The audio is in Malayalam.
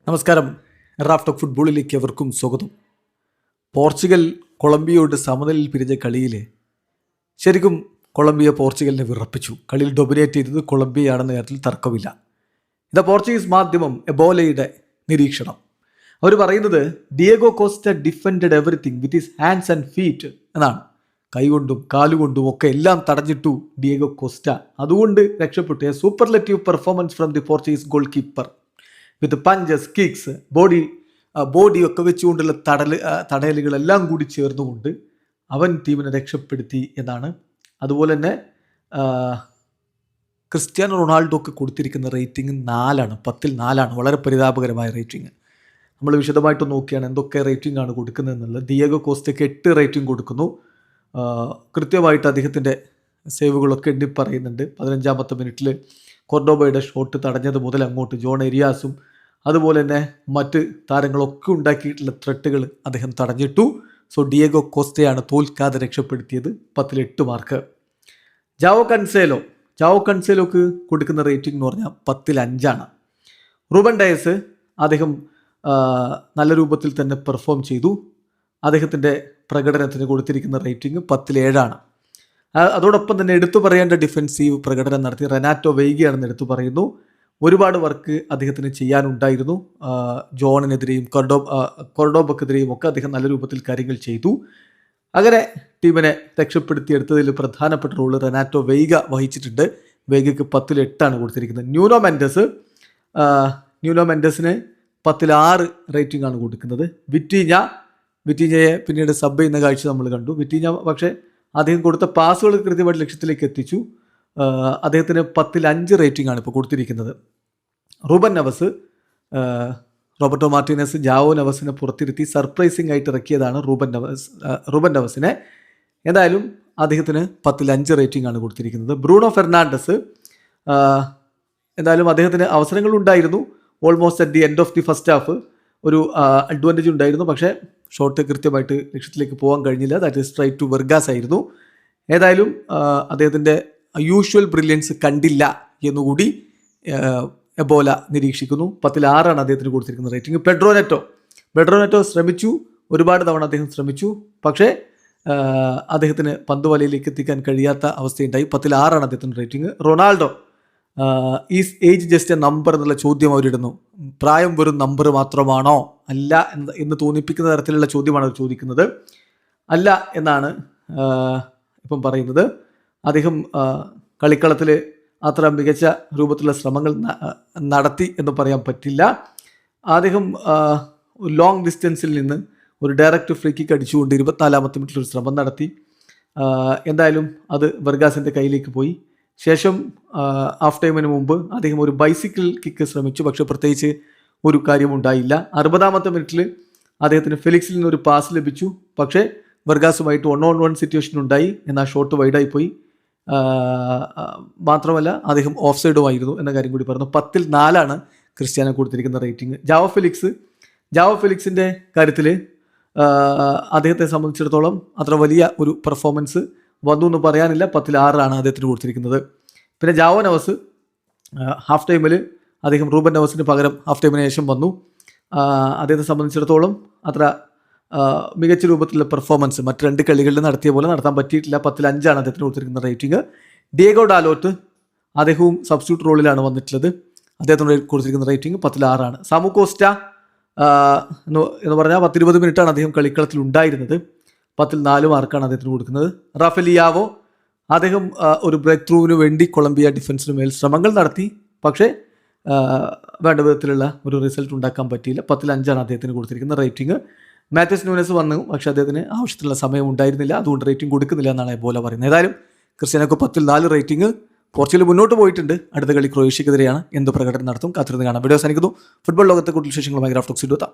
നമസ്കാരം. റാഫ് ടോക്ക് ഫുട്ബോളിലേക്ക് അവർക്കും സ്വാഗതം. പോർച്ചുഗൽ കൊളംബിയയോട് സമനിലയിൽ പിരിഞ്ഞ കളിയിൽ ശരിക്കും കൊളംബിയ പോർച്ചുഗലിനെ വിറപ്പിച്ചു. കളിയിൽ ഡൊമിനേറ്റ് ചെയ്തത് കൊളംബിയയാണെന്ന കാര്യത്തിൽ തർക്കമില്ല. ഇത് പോർച്ചുഗീസ് മാധ്യമം എബോലയുടെ നിരീക്ഷണം. അവർ പറയുന്നത് Diego Costa defended everything with his hands and feet എന്നാണ്. കൈകൊണ്ടും കാലുകൊണ്ടും ഒക്കെ എല്ലാം തടഞ്ഞിട്ടു ഡിയേഗോ കോസ്റ്റ. അതുകൊണ്ട് രക്ഷപ്പെട്ടു. A superlative performance from the Portuguese goal keeper with punches, kicks, ബോഡിയൊക്കെ വെച്ചുകൊണ്ടുള്ള തടയലുകളെല്ലാം കൂടി ചേർന്നുകൊണ്ട് അവൻ ടീമിനെ രക്ഷപ്പെടുത്തി എന്നാണ്. അതുപോലെ തന്നെ ക്രിസ്ത്യാനോ റൊണാൾഡോക്ക് കൊടുത്തിരിക്കുന്ന റേറ്റിംഗ് 4 10ൽ 4. വളരെ പരിതാപകരമായ റേറ്റിംഗ്. നമ്മൾ വിശദമായിട്ട് നോക്കിയാണ് എന്തൊക്കെ റേറ്റിംഗ് ആണ് കൊടുക്കുന്നത് എന്നുള്ളത്. ഡിയേഗോ കോസ്റ്റയ്ക്ക് 8 റേറ്റിംഗ് കൊടുക്കുന്നു. കൃത്യമായിട്ട് അദ്ദേഹത്തിൻ്റെ സേവുകളൊക്കെ എണ്ണി പറയുന്നുണ്ട്. 15ാമത്തെ മിനിറ്റിൽ കൊർഡോബയുടെ ഷോട്ട് തടഞ്ഞത് മുതൽ അങ്ങോട്ട് ജോൺ എരിയാസും അതുപോലെ തന്നെ മറ്റ് താരങ്ങളൊക്കെ ഉണ്ടാക്കിയിട്ടുള്ള ത്രെട്ടുകൾ അദ്ദേഹം തടഞ്ഞിട്ടു. സോ ഡിയേഗോ കോസ്റ്റയാണ് തോൽക്കാതെ രക്ഷപ്പെടുത്തിയത്. 10ൽ 8 മാർക്ക്. ജാവോ കൺസേലോക്ക് കൊടുക്കുന്ന റേറ്റിംഗ് എന്ന് പറഞ്ഞാൽ 10ൽ 5. റൂബൻ ഡയസ് അദ്ദേഹം നല്ല രൂപത്തിൽ തന്നെ പെർഫോം ചെയ്തു. അദ്ദേഹത്തിൻ്റെ പ്രകടനത്തിന് കൊടുത്തിരിക്കുന്ന റേറ്റിംഗ് 10ൽ 7. അതോടൊപ്പം തന്നെ എടുത്തു പറയേണ്ട ഡിഫെൻസീവ് പ്രകടനം നടത്തി റെനാറ്റോ വെയ്ഗയാണെന്ന് എടുത്തു പറയുന്നു. ഒരുപാട് വർക്ക് അദ്ദേഹത്തിന് ചെയ്യാനുണ്ടായിരുന്നു. ജോണിനെതിരെയും കൊർഡോബക്കെതിരെയും ഒക്കെ അദ്ദേഹം നല്ല രൂപത്തിൽ കാര്യങ്ങൾ ചെയ്തു. അങ്ങനെ ടീമിനെ രക്ഷപ്പെടുത്തിയെടുത്തതിൽ പ്രധാനപ്പെട്ട റോള് റെനാറ്റോ വെയ്ഗ വഹിച്ചിട്ടുണ്ട്. വെയ്ഗയ്ക്ക് 10ൽ 8 കൊടുത്തിരിക്കുന്നത്. ന്യൂനോ മെൻഡസിന് 10ൽ 6 റേറ്റിംഗ് ആണ് കൊടുക്കുന്നത്. വിറ്റീഞ്ഞയെ പിന്നീട് സബ് ചെയ്യുന്ന കാഴ്ച നമ്മൾ കണ്ടു. വിറ്റീഞ്ഞ പക്ഷേ അദ്ദേഹം കൊടുത്ത പാസുകൾ കൃത്യമായിട്ട് ലക്ഷ്യത്തിലേക്ക് എത്തിച്ചു. അദ്ദേഹത്തിന് 10ൽ 5 റേറ്റിംഗ് ആണ് ഇപ്പോൾ കൊടുത്തിരിക്കുന്നത്. Ruben Neves, Roberto Martinez Joao നെവസിനെ പുറത്തിരുത്തി സർപ്രൈസിംഗ് ആയിട്ട് ഇറക്കിയതാണ് റൂബൻ നെവസിനെ. എന്തായാലും അദ്ദേഹത്തിന് 10ൽ 5 റേറ്റിംഗ് ആണ് കൊടുത്തിരിക്കുന്നത്. ബ്രൂണോ ഫെർണാണ്ടസ്, എന്തായാലും അദ്ദേഹത്തിന് അവസരങ്ങളുണ്ടായിരുന്നു. Almost at the end of the first half ഒരു അഡ്വാൻറ്റേജ് ഉണ്ടായിരുന്നു. പക്ഷേ ഷോട്ട് കൃത്യമായിട്ട് ലക്ഷ്യത്തിലേക്ക് പോകാൻ കഴിഞ്ഞില്ല. That is straight to Vargas ആയിരുന്നു. ഏതായാലും അദ്ദേഹത്തിൻ്റെ യൂഷ്വൽ ബ്രില്യൻസ് കണ്ടില്ല എന്നുകൂടി എബോല നിരീക്ഷിക്കുന്നു. 10ൽ 6 അദ്ദേഹത്തിന് കൊടുത്തിരിക്കുന്ന റേറ്റിംഗ്. പെഡ്രോ നെറ്റോ ശ്രമിച്ചു, ഒരുപാട് തവണ അദ്ദേഹം ശ്രമിച്ചു. പക്ഷേ അദ്ദേഹത്തിന് പന്ത് വലയിലേക്ക് എത്തിക്കാൻ കഴിയാത്ത അവസ്ഥയുണ്ടായി. 10ൽ 6 അദ്ദേഹത്തിൻ്റെ rating. Ronaldo, is age just A number എന്നുള്ള ചോദ്യം അവരിടുന്നു. പ്രായം വെറും നമ്പർ മാത്രമാണോ? അല്ല എന്ന് തോന്നിപ്പിക്കുന്ന തരത്തിലുള്ള ചോദ്യമാണ് അവർ ചോദിക്കുന്നത്. അല്ല എന്നാണ് ഇപ്പം പറയുന്നത്. അദ്ദേഹം കളിക്കളത്തിൽ അത്ര മികച്ച രൂപത്തിലുള്ള ശ്രമങ്ങൾ നടത്തി എന്ന് പറയാൻ പറ്റില്ല. അദ്ദേഹം ലോങ് ഡിസ്റ്റൻസിൽ നിന്ന് ഒരു ഡയറക്റ്റ് ഫ്രീ കിക്ക് അടിച്ചുകൊണ്ട് 24ാമത്തെ മിനിറ്റിൽ ഒരു ശ്രമം നടത്തി. എന്തായാലും അത് വെർഗാസിൻ്റെ കയ്യിലേക്ക് പോയി. ശേഷം ഹാഫ് ടൈമിന് മുമ്പ് അദ്ദേഹം ഒരു ബൈസിക്കിൾ കിക്ക് ശ്രമിച്ചു. പക്ഷേ പ്രത്യേകിച്ച് ഒരു കാര്യമുണ്ടായില്ല. 60ാമത്തെ മിനിറ്റിൽ അദ്ദേഹത്തിന് ഫെലിക്സിൽ നിന്ന് ഒരു പാസ് ലഭിച്ചു. പക്ഷേ വെർഗാസുമായിട്ട് 1-on-1 സിറ്റുവേഷൻ ഉണ്ടായി. എന്നാൽ ഷോട്ട് വൈഡായി പോയി. മാത്രമല്ല അദ്ദേഹം ഓഫ് സൈഡുമായിരുന്നു എന്ന കാര്യം കൂടി പറഞ്ഞു. 10ൽ 4 ക്രിസ്ത്യാനോ കൊടുത്തിരിക്കുന്ന റേറ്റിംഗ്. ജാവോ ഫെലിക്സിൻ്റെ കാര്യത്തിൽ അദ്ദേഹത്തെ സംബന്ധിച്ചിടത്തോളം അത്ര വലിയ ഒരു പെർഫോമൻസ് വന്നു എന്ന് പറയാനില്ല. 10ൽ 6 അദ്ദേഹത്തിന് കൊടുത്തിരിക്കുന്നത്. പിന്നെ ജാവോ നെവസ് ഹാഫ് ടൈമിൽ അദ്ദേഹം റൂബൻ നെവസിന് പകരം ഹാഫ് ടൈമിന് ശേഷം വന്നു. അദ്ദേഹത്തെ സംബന്ധിച്ചിടത്തോളം അത്ര മികച്ച രൂപത്തിലുള്ള പെർഫോമൻസ് മറ്റ് 2 കളികളിൽ നടത്തിയ പോലെ നടത്താൻ പറ്റിയിട്ടില്ല. 10ൽ 5 അദ്ദേഹത്തിന് കൊടുത്തിരിക്കുന്ന റേറ്റിംഗ്. ഡിയേഗോ ഡാലോട്ട്, അദ്ദേഹവും സബ്സ്റ്റിറ്റ്യൂട്ട് റോളിലാണ് വന്നിട്ടുള്ളത്. അദ്ദേഹത്തിന് കൊടുത്തിരിക്കുന്ന റേറ്റിംഗ് 10ൽ 6. സാമു കോസ്റ്റ എന്ന് പറഞ്ഞാൽ 10-20 മിനിറ്റാണ് അദ്ദേഹം കളിക്കളത്തിൽ ഉണ്ടായിരുന്നത്. 10ൽ 4 മാർക്കാണ് അദ്ദേഹത്തിന് കൊടുക്കുന്നത്. റാഫേലിയാവോ, അദ്ദേഹം ഒരു ബ്രേക്ക് ത്രൂവിന് വേണ്ടി കൊളംബിയ ഡിഫൻസിന് മേൽ ശ്രമങ്ങൾ നടത്തി. പക്ഷേ വേണ്ട വിധത്തിലുള്ള ഒരു റിസൾട്ട് ഉണ്ടാക്കാൻ പറ്റിയില്ല. 10ൽ 5 അദ്ദേഹത്തിന് കൊടുത്തിരിക്കുന്ന റേറ്റിംഗ്. മാത്യസ് ന്യൂനസ് വന്നു, പക്ഷേ അദ്ദേഹത്തിന് ആവശ്യത്തിലുള്ള സമയം ഉണ്ടായിരുന്നില്ല. അതുകൊണ്ട് റേറ്റിംഗ് കൊടുക്കുന്നില്ല എന്നാണ് എബോല പറയുന്നത്. ഏതായാലും ക്രിസ്ത്യാനോക്ക് 10ൽ 4 റേറ്റിംഗ്. പോർച്ചുഗൽ മുന്നോട്ട് പോയിട്ടുണ്ട്. അടുത്ത കളി ക്രൊയേഷ്യക്കെതിരെയാണ്. എന്ത് പ്രകടനം നടത്തും കാത്തിരുന്ന് കാണാം. വീഡിയോ അവസാനിക്കുന്നു. ഫുട്ബോൾ ലോകത്തെ കൂടുതൽ വിശേഷങ്ങളുമായി റാഫ് ടോക്സ് എത്താം.